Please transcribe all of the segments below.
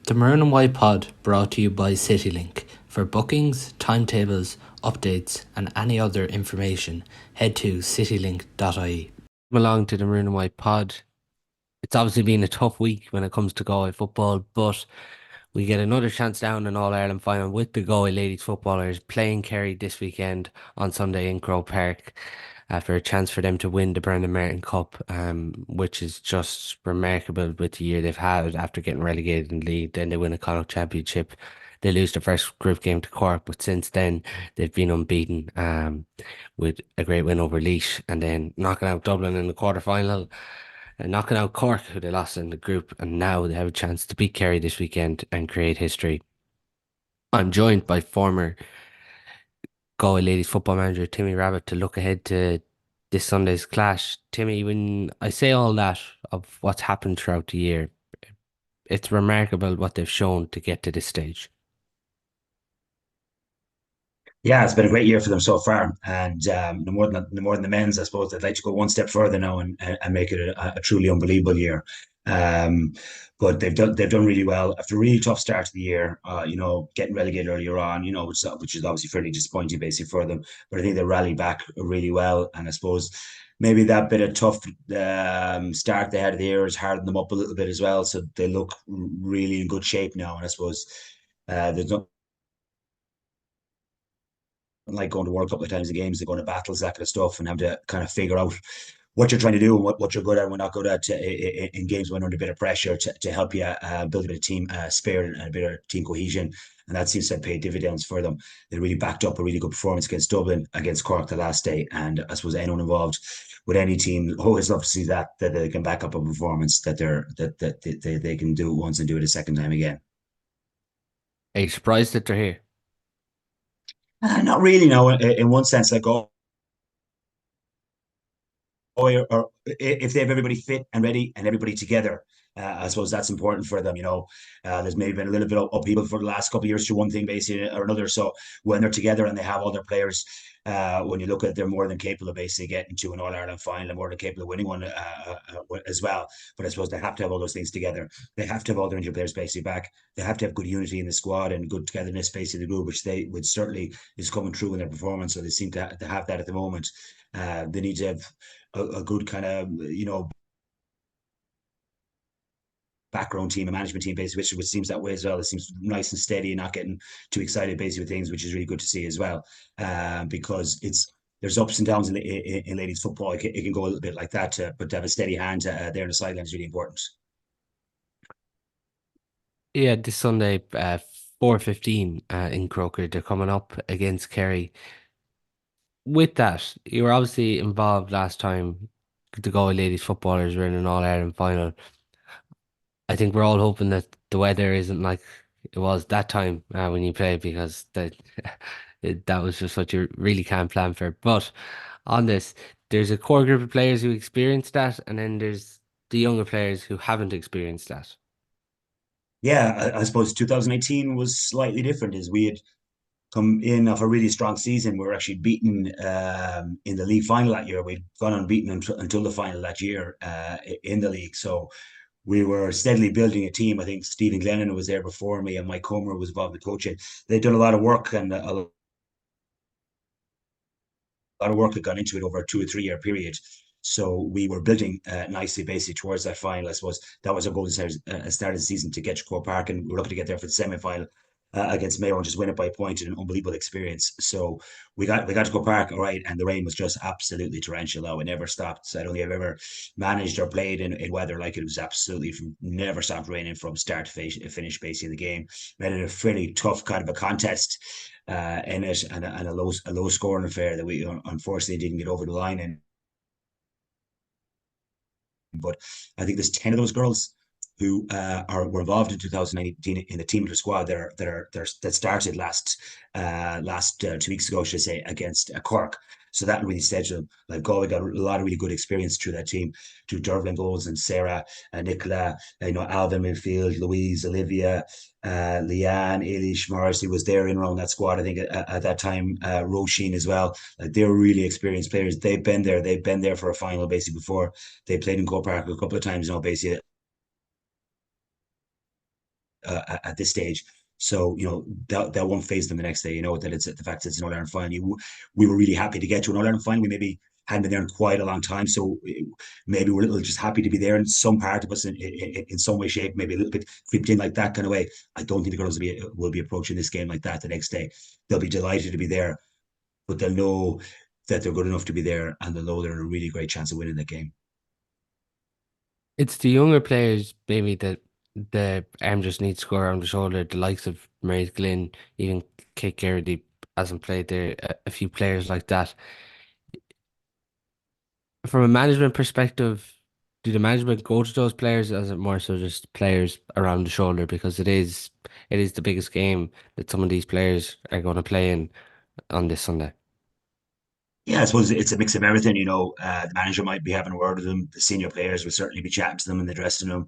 The Maroon and White Pod brought to you by CityLink. For bookings, timetables, updates, and any other information, head to citylink.ie. Welcome along to the Maroon and White Pod. It's obviously been a tough week when it comes to Galway football, but we get another chance down in All Ireland final with the Galway ladies footballers playing Kerry this weekend on Sunday in Croke Park for a chance for them to win the Brendan Martin Cup, which is just remarkable with the year they've had after getting relegated in the league. Then they win a Connacht Championship. They lose the first group game to Cork, but since then they've been unbeaten with a great win over Laois and then knocking out Dublin in the quarter final and knocking out Cork, who they lost in the group, and now they have a chance to beat Kerry this weekend and create history. I'm joined by former Galway ladies football manager Timmy Rabbitt to look ahead to this Sunday's clash. Timmy, when I say all that of what's happened throughout the year, it's remarkable what they've shown to get to this stage. Yeah, it's been a great year for them so far, and the more than the men's, I suppose they'd like to go one step further now and make it a truly unbelievable year. Um, but they've done really well after a really tough start to the year. Getting relegated earlier on, which is obviously fairly disappointing, basically for them. But I think they rallied back really well, and I suppose maybe that bit of tough start they had of the year has hardened them up a little bit as well. So they look really in good shape now, and I suppose there's no like going to work a couple of times in games, they're going to battles, that kind of stuff, and have to kind of figure out what you're trying to do and what you're good at and what not good at in games when under a bit of pressure to help you build a bit of team spirit and a bit of team cohesion. And that seems to have paid dividends for them. They really backed up a really good performance against Dublin, against Cork the last day. And I suppose anyone involved with any team always love to see that they can back up a performance that they can do it once and do it a second time again. Are you surprised that they're here? Not really, no. In one sense, like or if they have everybody fit and ready and everybody together, I suppose that's important for them. There's maybe been a little bit of upheaval for the last couple of years to one thing basically or another. So when they're together and they have all their players, when you look at it, they're more than capable of basically getting to an All Ireland final and more than capable of winning one as well. But I suppose they have to have all those things together. They have to have all their injured players basically back. They have to have good unity in the squad and good togetherness basically in the group, which certainly is coming through in their performance. So they seem to have that at the moment. They need to have a good kind of background team, a management team, basically, which seems that way as well. It seems nice and steady and not getting too excited, basically, with things, which is really good to see as well. Because there's ups and downs in ladies football. It can go a little bit like that, but to have a steady hand there on the sideline is really important. Yeah, this Sunday, 4:15 in Croker, they're coming up against Kerry. With that, you were obviously involved last time the Galway ladies footballers were in an All Ireland final. I think we're all hoping that the weather isn't like it was that time when you played because that was just what you really can't plan for. But on this, there's a core group of players who experienced that, and then there's the younger players who haven't experienced that. Yeah, I suppose 2018 was slightly different as we had come in off a really strong season. We were actually beaten in the league final that year. We'd gone unbeaten until the final that year in the league. So we were steadily building a team. I think Stephen Glennon was there before me, and Mike Comer was involved with coaching. They'd done a lot of work and a lot of work had gone into it over a 2 or 3 year period. So we were building nicely, basically, towards that final. I suppose that was our goal at start of the season to get to Croke Park, and we were looking to get there for the semi final against Mayo and just win it by a point in an unbelievable experience. So we got to Croke Park, all right, and the rain was just absolutely torrential. Though it never stopped. So I don't think I've ever managed or played in weather like it. It was absolutely never stopped raining from start to finish, basically in the game. Made it a fairly tough kind of a contest in it and a low scoring affair that we unfortunately didn't get over the line in. But I think there's 10 of those girls who were involved in 2019 in the team of the squad that started last 2 weeks ago, should I say, against Cork. So that really said them. Like Galway got a lot of really good experience through that team, through Dervlin Bowles and Sarah, Nicola, Alvin Midfield, Louise, Olivia, Leanne, Eilish, Morrissey was there in around that squad. I think at that time, Roisin as well. Like they were really experienced players. They've been there. They've been there for a final basically before. They played in Croke Park a couple of times now, basically at this stage. So, that won't phase them the next day, that it's the fact that it's an All-Ireland final. We were really happy to get to an All-Ireland final. We maybe hadn't been there in quite a long time. So maybe we're a little just happy to be there. And some part of us in some way, shape, maybe a little bit creeped in like that kind of way. I don't think the girls will be approaching this game like that the next day. They'll be delighted to be there, but they'll know that they're good enough to be there, and they'll know they're in a really great chance of winning that game. It's the younger players, maybe, that the arm just needs to score around the shoulder. The likes of Mary Glynn, even Kate Garrity hasn't played there. A few players like that. From a management perspective, do the management go to those players, as it more so just players around the shoulder? Because it is the biggest game that some of these players are going to play in on this Sunday. Yeah, I suppose it's a mix of everything. The manager might be having a word with them. The senior players will certainly be chatting to them in the dressing room.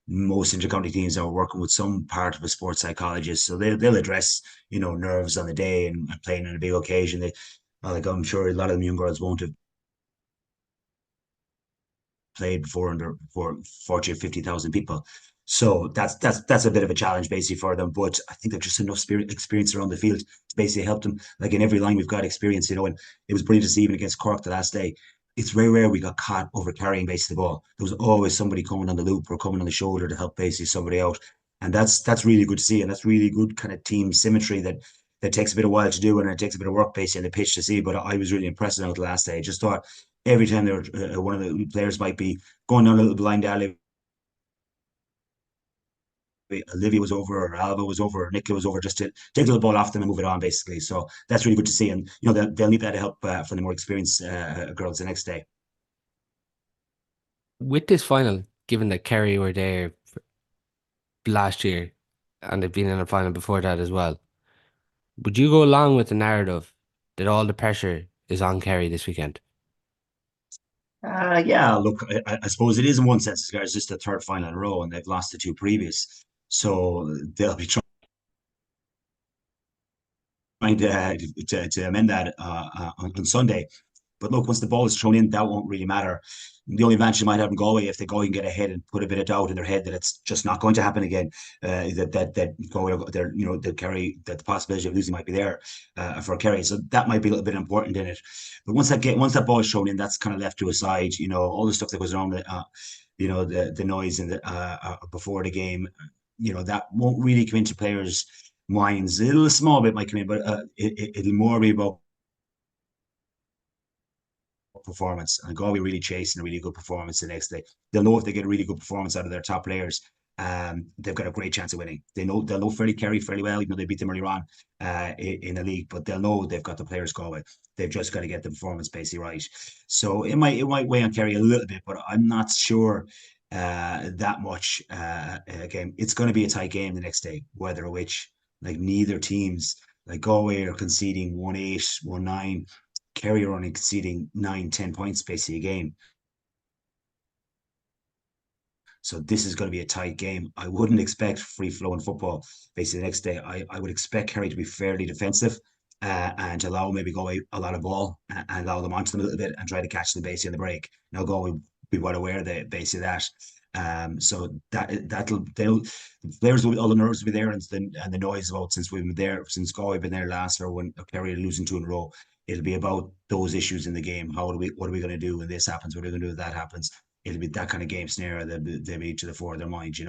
Most intercounty teams are working with some part of a sports psychologist, so they'll address nerves on the day and playing on a big occasion. Like I'm sure a lot of them young girls won't have played before under for 40 or 50,000 people. So that's a bit of a challenge basically for them. But I think they've just enough experience around the field to basically help them. Like in every line, we've got experience, and it was brilliant to see even against Cork the last day. It's very rare we got caught over carrying basically the ball. There was always somebody coming on the loop or coming on the shoulder to help basically somebody out. And that's really good to see. And that's really good kind of team symmetry that takes a bit of while to do, and it takes a bit of work basically in the pitch to see. But I was really impressed out the last day. I just thought every time there one of the players might be going down a little blind alley, Olivia was over, or Alba was over, or Nicola was over, just to take the ball off them and move it on, basically. So that's really good to see, and they'll need that to help from the more experienced girls the next day. With this final, given that Kerry were there last year and they've been in a final before that as well, would you go along with the narrative that all the pressure is on Kerry this weekend? Yeah, look, I suppose it is in one sense. It's just the third final in a row, and they've lost the two previous, so they'll be trying to amend that on Sunday. But look, once the ball is thrown in, that won't really matter. The only advantage you might have in Galway, if they go and get ahead and put a bit of doubt in their head that it's just not going to happen again, that Galway, they Kerry, that the possibility of losing might be there for Kerry. So that might be a little bit important in it. But once that ball is thrown in, that's kind of left to a side. All the stuff that goes on, the noise and before the game, that won't really come into players' minds. A small bit might come in, but it'll more be about performance, and Galway really chasing a really good performance the next day. They'll know if they get a really good performance out of their top players, they've got a great chance of winning. They'll know fairly Kerry fairly well, even though they beat them earlier on in the league, but they'll know they've got the players Galway. They've just got to get the performance basically right. So it might weigh on Kerry a little bit, but I'm not sure that much. Again, it's going to be a tight game the next day, whether or which, like neither teams, like Galway are conceding 1-8, 1-9. Kerry are only conceding 9-10 points basically a game. So this is going to be a tight game. I wouldn't expect free flowing football basically the next day. I would expect Kerry to be fairly defensive and allow maybe Galway a lot of ball and allow them onto them a little bit and try to catch them basically in the break. Now Galway will be well aware of the basically that. So the players will, all the nerves will be there, and the noise about since we've been there, since Galway been there last, or when Kerry are losing two in a row, it'll be about those issues in the game. What are we going to do when this happens? What are we going to do when that happens? It'll be that kind of game scenario that they'll be to the fore of their mind.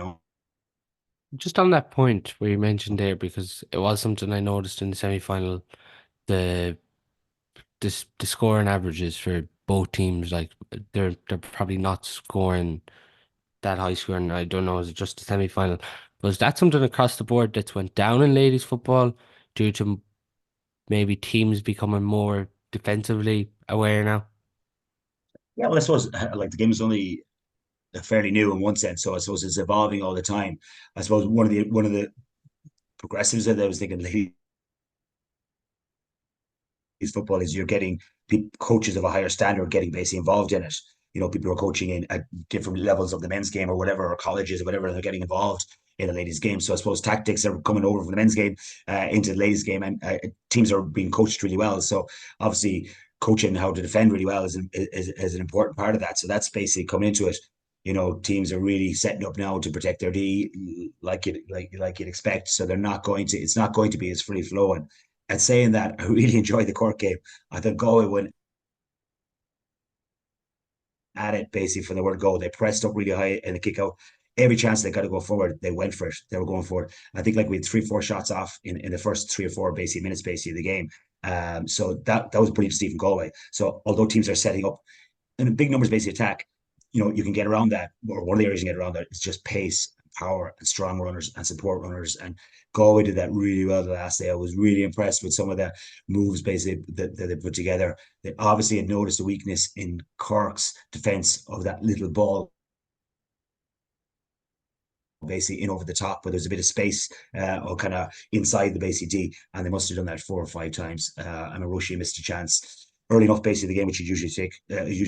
Just on that point where you mentioned there, because it was something I noticed in the semi-final, the the scoring averages for both teams, like they're probably not scoring that high scoring. I don't know, is it just the semi-final? Was that something across the board that's went down in ladies football due to maybe teams becoming more defensively aware now? Yeah, well, I suppose like the game is only fairly new in one sense, so I suppose it's evolving all the time. I suppose one of the progressives that I was thinking ladies football is you're getting coaches of a higher standard getting basically involved in it. People who are coaching in at different levels of the men's game or whatever, or colleges or whatever, they're getting involved in the ladies' game. So I suppose tactics are coming over from the men's game into the ladies' game, and teams are being coached really well. So obviously, coaching how to defend really well is an important part of that. So that's basically coming into it. teams are really setting up now to protect their D like you'd expect. So they're not going to. It's not going to be as free flowing. And saying that, I really enjoyed the Cork game. I thought Galway went at it basically from the word go. They pressed up really high in the kick out. Every chance they got to go forward, they went for it. They were going for it. I think like we had 3-4 shots off in the first 3 or 4 basic minutes basically of the game. So that was brilliant, Stephen Galway. So although teams are setting up in big numbers basically attack, you can get around that, or one of the areas you can get around that is just pace, power, and strong runners and support runners. And Galway did that really well the last day. I was really impressed with some of the moves basically that they put together. They obviously had noticed a weakness in Cork's defense of that little ball basically in over the top, but there's a bit of space or kind of inside the basic D, and they must have done that 4 or 5 times. And Roshi missed a chance early enough, basically the game, which usually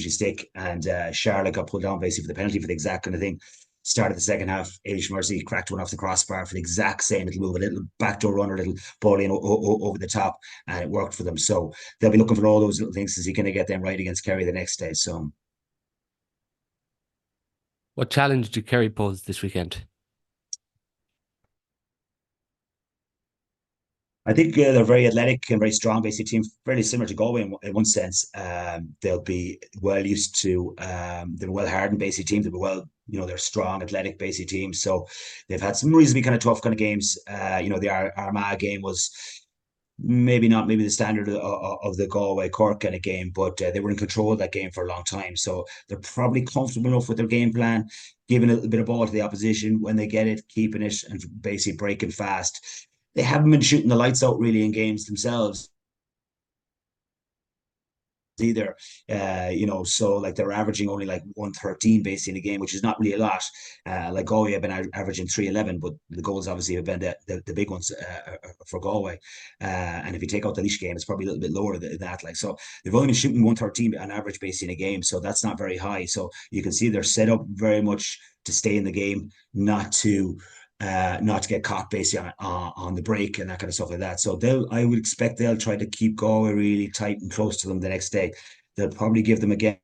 stick, and Charlotte got pulled down basically for the penalty for the exact kind of thing. Started the second half, Ailish Mercy cracked one off the crossbar for the exact same little move, a little backdoor runner, a little ball in over the top, and it worked for them. So they'll be looking for all those little things to see can they get them right against Kerry the next day. So What challenge do Kerry pose this weekend? I think they're very athletic and very strong, basic team, fairly similar to Galway in one sense. They'll be well used to, they're a well hardened basic team. They'll be well, they're strong, athletic basic teams. So they've had some reasonably kind of tough kind of games. The Armagh game was maybe the standard of the Galway Cork kind of game, but they were in control of that game for a long time. So they're probably comfortable enough with their game plan, giving a little bit of ball to the opposition when they get it, keeping it, and basically breaking fast. They haven't been shooting the lights out really in games themselves either. So like they're averaging only like 113 basically in a game, which is not really a lot. Like Galway have been averaging 311, but the goals obviously have been the big ones for Galway. And if you take out the Laois game, it's probably a little bit lower than that. Like so, they've only been shooting 113 on average basically in a game, so that's not very high. So you can see they're set up very much to stay in the game, not to get caught basically on the break and that kind of stuff like that. So I would expect they'll try to keep Galway really tight and close to them the next day. They'll probably give them again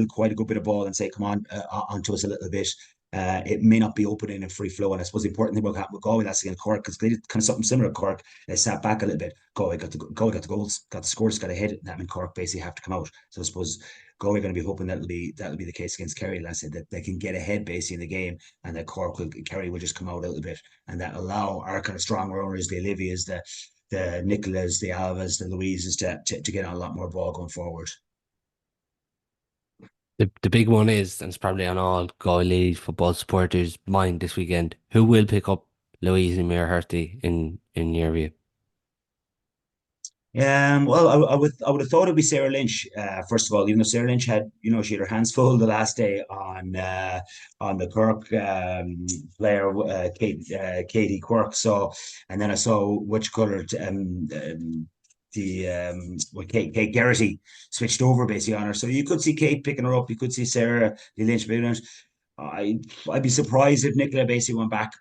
quite a good bit of ball and say, come on, onto us a little bit. It may not be opening and free flowing. I suppose the important thing about Galway, that's against Cork, because they did kind of something similar to Cork. They sat back a little bit. Galway got the goals, got the scores, got ahead, and that meant Cork basically have to come out. So I suppose Galway are going to be hoping that'll be the case against Kerry. Last said that they can get ahead basically in the game, and that Kerry will just come out a little bit, and that allow our kind of strong runners, the Olivias, the Nicolas, the Alvas, the Louises to get on a lot more ball going forward. The big one is, and it's probably on all Galway football supporters' mind this weekend, who will pick up Louise and Muir Hurty in your view? Well, I would have thought it'd be Sarah Lynch. First of all, even though Sarah Lynch had, she had her hands full the last day on the Cork player, Katie Quirk. So, and then I saw which coloured Kate Garrity switched over basically on her. So you could see Kate picking her up. You could see Sarah Lynch picking it. I'd be surprised if Nicola basically went back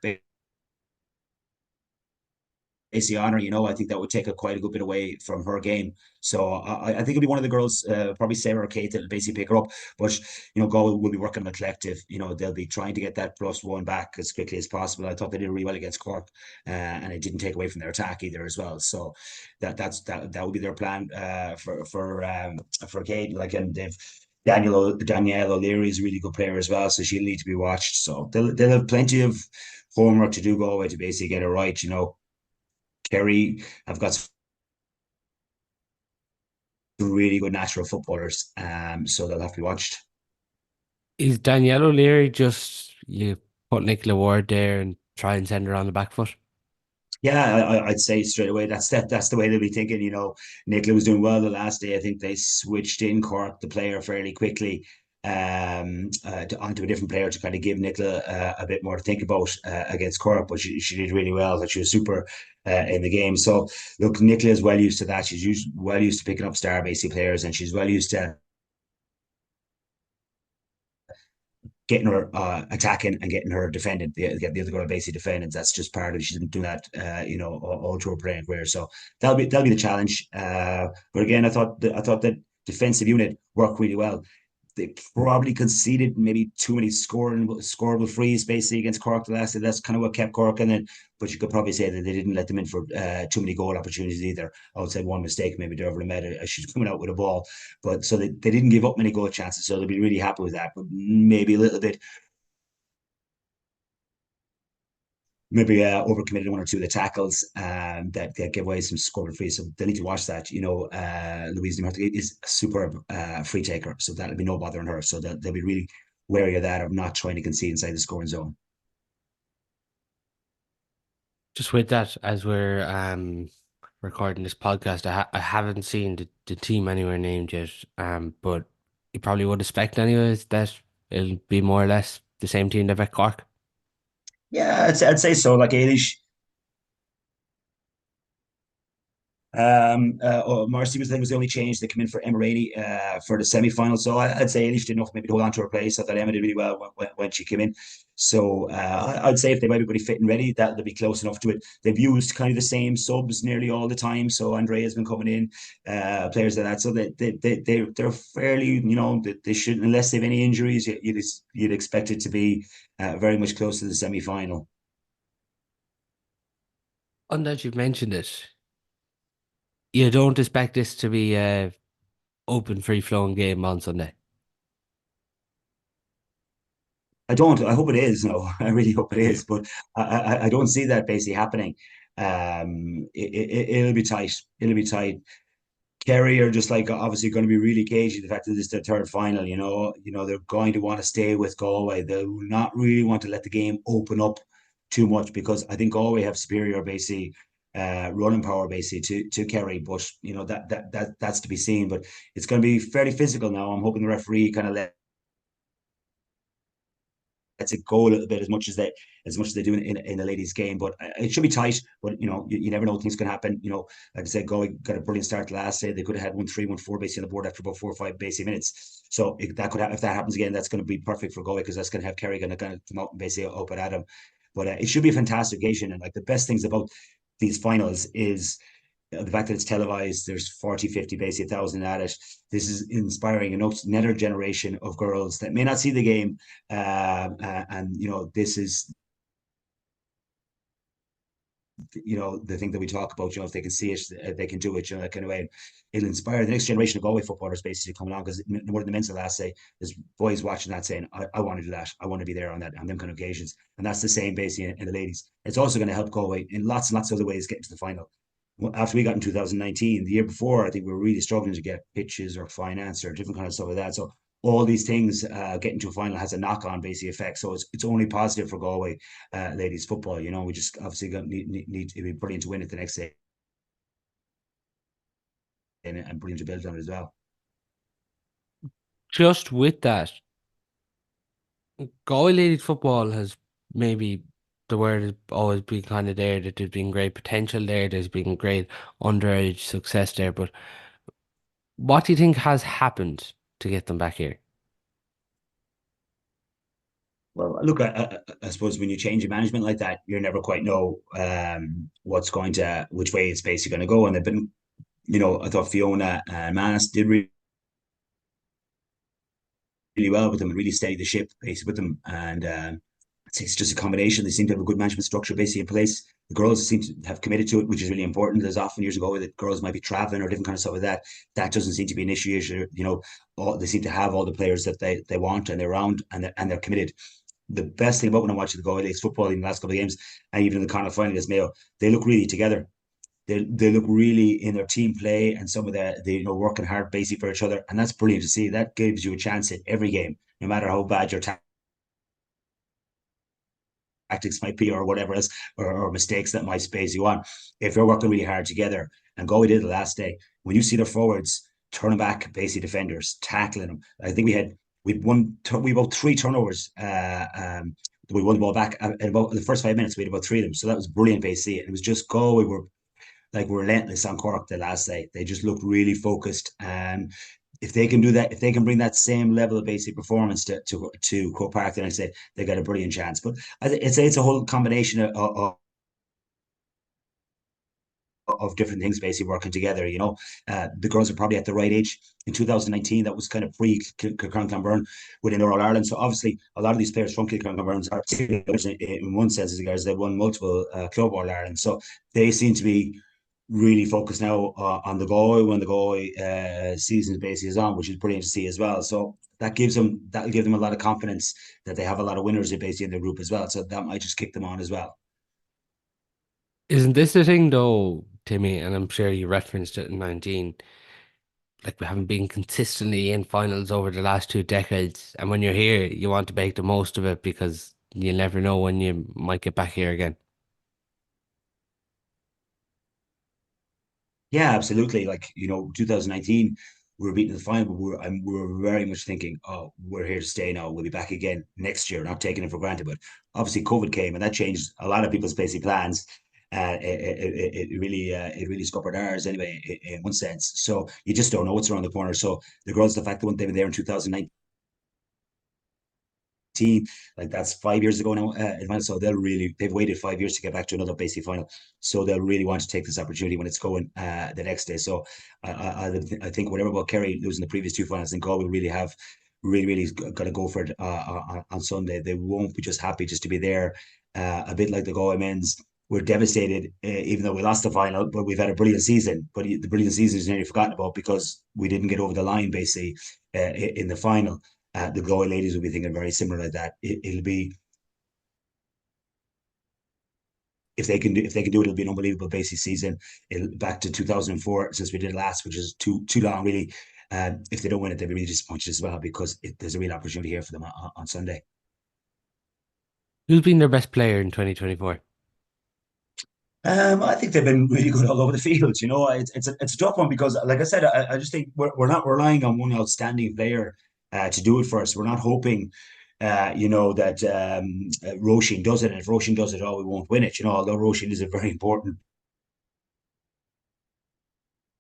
AC Honor, I think that would take quite a good bit away from her game. So I think it'll be one of the girls, probably Sarah or Kate, that'll basically pick her up. But Galway will be working on a collective. They'll be trying to get that +1 back as quickly as possible. I thought they did really well against Cork, and it didn't take away from their attack either as well. So that would be their plan for Kate. Like, and they've. Danielle O'Leary is a really good player as well, so she'll need to be watched. So they'll have plenty of homework to do Galway to basically get it right. Kerry have got some really good natural footballers, so they'll have to be watched. Is Danielle O'Leary just you put Nicola Ward there and try and send her on the back foot? Yeah, I'd say straight away that's the way they'll be thinking. Nicola was doing well the last day. I think they switched in Cork the player fairly quickly onto a different player to kind of give Nicola a bit more to think about against Cork, but she did really well. That she was super in the game. So look, Nicola is well used to that. Well used to picking up star basic players, and she's well used to getting her attacking and getting her defending, get the other girl basically defending. That's just part of it. She's been doing that, all through her playing career. So that'll be the challenge. But again, I thought that defensive unit worked really well. they probably conceded maybe too many scoreable frees basically against Cork the last day. That's kind of what kept Cork in it. But you could probably say that they didn't let them in for too many goal opportunities either. I would say one mistake, maybe Derval Meta should coming out with a ball. But so they didn't give up many goal chances. So they'll be really happy with that. But maybe a little bit maybe overcommitted one or two of the tackles that gave away some score free. So they need to watch that. Louise Dumarty is a superb free taker, so that'll be no bother on her. So they'll be really wary of that, of not trying to concede inside the scoring zone. Just with that, as we're recording this podcast, I haven't seen the team anywhere named yet. But you probably would expect anyways that it'll be more or less the same team that beat Cork. Yeah, I'd say so. Like Ailish, Marcy was, I think, was the only change that came in for Emma Rainey for the semi final. So I'd say Eilish did enough maybe to hold on to her place. I thought Emma did really well when she came in. So I'd say if they have everybody fit and ready, that'll be close enough to it. They've used kind of the same subs nearly all the time. So Andrea's been coming in, players like that. So they're fairly, they shouldn't, unless they have any injuries, you'd expect it to be very much close to the semi final. On that you've mentioned it, you don't expect this to be a open, free flowing game on Sunday. I don't. I hope it is. No, I really hope it is. But I don't see that basically happening. It'll be tight. It'll be tight. Kerry are just like obviously going to be really cagey the fact that this is their third final. They're going to want to stay with Galway. They will not really want to let the game open up too much because I think Galway have superior basically running power basically to Kerry. But that's to be seen. But it's going to be fairly physical now. I'm hoping the referee kind of lets it go a little bit as much as they do in the ladies' game. But it should be tight. But you never know, things can happen. Like I said, Galway got a brilliant start last day. They could have had 1-3, 1-4 basically on the board after about 4 or 5 basic minutes. So if that happens again, that's going to be perfect for Galway because that's going to have Kerry going to kind of come out and basically open at them. But it should be a fantastic occasion. And like the best things about these finals is the fact that it's televised, there's 40, 50, basically 1,000 at it. This is inspiring another generation of girls that may not see the game. And this is, the thing that we talk about, if they can see it, they can do it, that kind of way. It'll inspire the next generation of Galway footballers basically to come along because more than the men's last say, there's boys watching that saying, I want to do that. I want to be there on them kind of occasions. And that's the same basically in the ladies. It's also going to help Galway in lots and lots of other ways get to the final. After we got in 2019, the year before, I think we were really struggling to get pitches or finance or different kind of stuff like that. So all these things getting to a final has a knock-on basically effect. So it's only positive for Galway ladies football. We just obviously need to be brilliant to win it the next day and brilliant to build on it as well. Just with that, Galway ladies football has maybe the word has always been kind of there that there's been great potential there. There's been great underage success there. But what do you think has happened to get them back here? Well, look, I suppose when you change your management like that, you never quite know which way it's basically going to go. And they've been, I thought Fiona and Manas did really well with them and really steadied the ship basically with them. And it's just a combination. They seem to have a good management structure basically in place. The girls seem to have committed to it, which is really important. There's often years ago that girls might be traveling or different kind of stuff like that. That doesn't seem to be an issue. They seem to have all the players that they want and they're around and they're committed. The best thing about when I watch the Galway Ladies football in the last couple of games and even in the Connacht final against Mayo, they look really together. They look really in their team play and some of the working hard basically for each other, and that's brilliant to see. That gives you a chance in every game, no matter how bad your tactics might be or whatever else or mistakes that might space you on. If you're working really hard together, and Galway did the last day, when you see their forwards turning back basically defenders, tackling them, I think we about 3 turnovers. We won the ball back in about the first 5 minutes. We had about 3 of them, so that was brilliant basically. It was just Galway were like relentless on Cork the last day. They just looked really focused. And if they can do that, if they can bring that same level of basic performance to Croke Park, then I say they got a brilliant chance. But it's a whole combination of different things basically working together. The girls are probably at the right age. In 2019, that was kind of pre Kilcrown within All Ireland. So obviously, a lot of these players from Kilcrown are in one sense as regards they've won multiple club All Ireland. So they seem to be really focused now on the Galway when the Galway season basically is on, which is brilliant to see as well. So that'll give them a lot of confidence that they have a lot of winners basically in their group as well. So that might just kick them on as well. Isn't this the thing though, Timmy? And I'm sure you referenced it in 19. Like we haven't been consistently in finals over the last 2 decades, and when you're here, you want to make the most of it because you never know when you might get back here again. Yeah, absolutely. 2019, we were beating the final, but we were very much thinking, oh, we're here to stay now. We'll be back again next year, not taking it for granted. But obviously, COVID came and that changed a lot of people's basic plans. It really scuppered ours anyway, in one sense. So you just don't know what's around the corner. So the girls, the fact that they've been there in 2019, like that's 5 years ago now. So they've waited 5 years to get back to another basic final. So they'll really want to take this opportunity when it's going the next day. So I think whatever about Kerry losing the previous two finals, I think Galway really have really got to go for it on Sunday. They won't be just happy just to be there. A bit like the Galway men's. We're devastated, even though we lost the final, but we've had a brilliant season. But the brilliant season is nearly forgotten about because we didn't get over the line, basically, in the final. The Galway ladies will be thinking very similar like that. It'll be if they can do it, it'll be an unbelievable basic season. It'll back to 2004 since we did it last, which is too long really. If they don't win it, they'll be really disappointed as well because there's a real opportunity here for them on Sunday. Who's been their best player in 2024? I think they've been really good all over the field. It's a tough one because, like I said, I just think we're not relying on one outstanding player to do it for us. We're not hoping, that Roisin does it. And if Roisin does it all, we won't win it. Although Roisin is a very important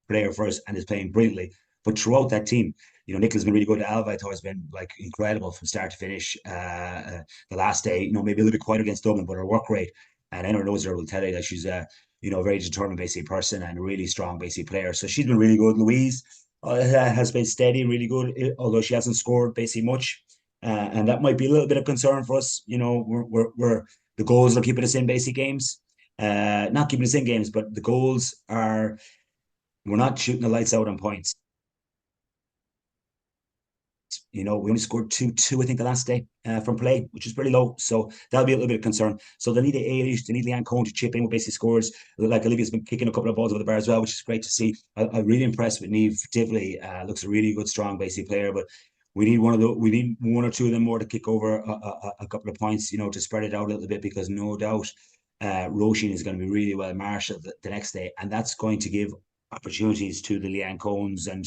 player for us and is playing brilliantly. But throughout that team, Nicola's been really good. Alva, I thought, has been like incredible from start to finish. The last day, maybe a little bit quiet against Dublin, but her work rate and anyone knows her will tell you that she's a very determined basic person and a really strong basic player. So she's been really good. Louise has been steady and really good, although she hasn't scored basically much. And that might be a little bit of concern for us. We're the goals are keeping us in basic games. Not keeping us in games, but the goals are we're not shooting the lights out on points. We only scored 2-2, I think, the last day from play, which is pretty low. So that'll be a little bit of concern. So they need the Ailish, they need Leanne Cohen to chip in with basic scores. Like Olivia's been kicking a couple of balls over the bar as well, which is great to see. I'm really impressed with Niamh Divley. Looks a really good, strong basic player, but we need one or two of them more to kick over a couple of points, to spread it out a little bit because no doubt Roisin is going to be really well marshalled the next day, and that's going to give opportunities to the Leanne Cohens and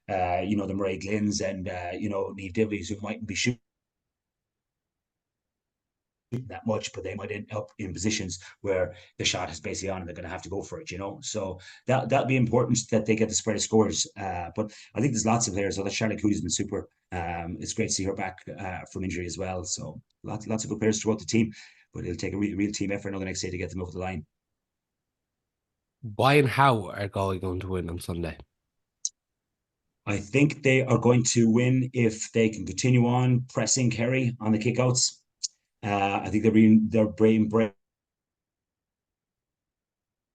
the Murray Glyns and Niamh Divleys who mightn't be shooting that much, but they might end up in positions where the shot is basically on and they're going to have to go for it, So that'll be important that they get the spread of scores. But I think there's lots of players. So that Charlotte Coody's been super. It's great to see her back from injury as well. So lots of good players throughout the team, but it'll take a real team effort another next day to get them over the line. Why and how are Galway going to win on Sunday? I think they are going to win if they can continue on pressing Kerry on the kickouts. I think they're brave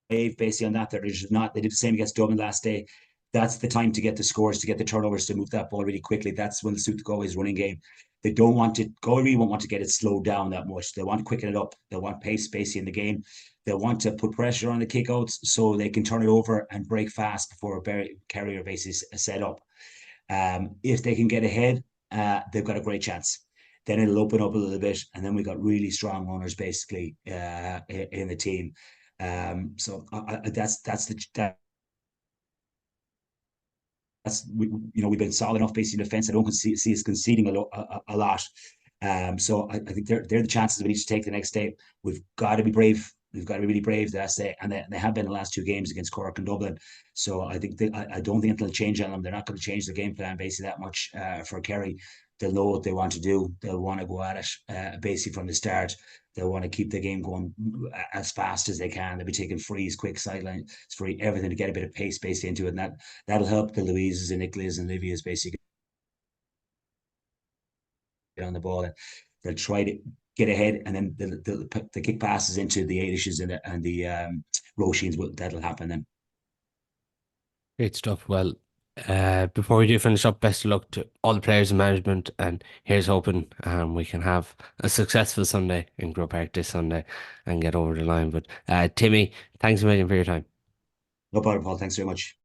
basically on that. They're just not. They did the same against Dublin last day. That's the time to get the scores, to get the turnovers, to move that ball really quickly. That's when the suit the Galway's running game. They don't want to. Galway really won't want to get it slowed down that much. They want to quicken it up. They want pace basically in the game. They want to put pressure on the kickouts so they can turn it over and break fast before Kerry are basically set up. If they can get ahead, they've got a great chance. Then it'll open up a little bit, and then we got really strong runners basically in the team. So we've been solid enough basically in defence. I don't see us conceding a lot. So I think they're the chances we need to take the next day. We've got to be brave. We've got to be really brave. That's it, and they have been the last two games against Cork and Dublin. So I think I don't think it'll change on them. They're not going to change the game plan basically that much for Kerry. they'll know what they want to do. They'll want to go at it basically from the start. They'll want to keep the game going as fast as they can. They'll be taking frees, quick sideline, free, everything to get a bit of pace basically into it. And that'll help the Louises and Nicholas and Livia's basically get on the ball. And they'll try to get ahead, and then the kick passes into the Ailishes and the Roisin's. That'll happen then. Great stuff. Well, before we do finish up, best of luck to all the players and management. And here's hoping we can have a successful Sunday in Grove Park this Sunday and get over the line. But Timmy, thanks a million for your time. No problem, Paul. Thanks very much.